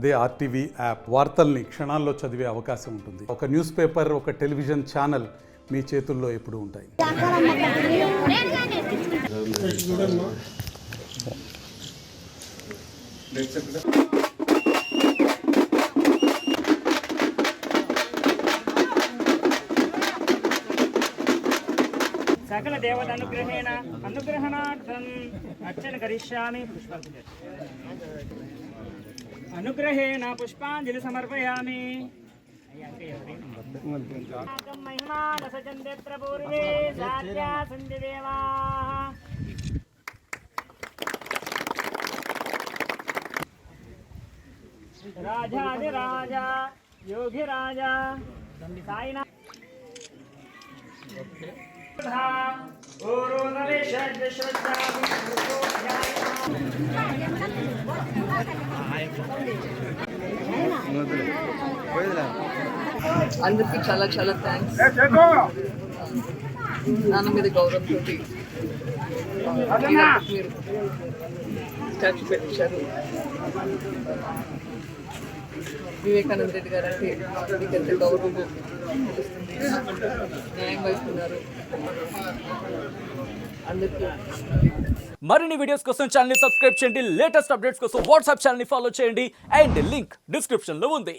అదే RTV app వార్తల్ని క్షణాల్లో చదివే అవకాశం ఉంటుంది. ఒక న్యూస్ పేపర్, ఒక టెలివిజన్ ఛానల్ మీ చేతుల్లో ఎప్పుడూ ఉంటాయి. సకల దేవత అనుగ్రహణార్థం అర్చన కరిష్యామి. అనుగ్రహేణ పుష్పాంజలి సమర్పయామి. రాజాదిరాజ యోగిరాజ సాయినాథ్ అందరికీ చాలా చాలా థ్యాంక్స్. నాన్న మీద గౌరవంతో మీరు స్టాచ్యూ పెట్టించారు. వివేకానంద రెడ్డి గారు అంటే మీకు ఎంత గౌరవం, న్యాయం వహిస్తున్నారు. అందరికీ మరిన్ని వీడియోస్ కోసం ఛానల్ ని సబ్స్క్రైబ్ చేయండి. లేటెస్ట్ అప్డేట్స్ కోసం వాట్సాప్ ఛానల్ ని ఫాలో చేయండి. అండ్ లింక్ డిస్క్రిప్షన్ లో ఉంది.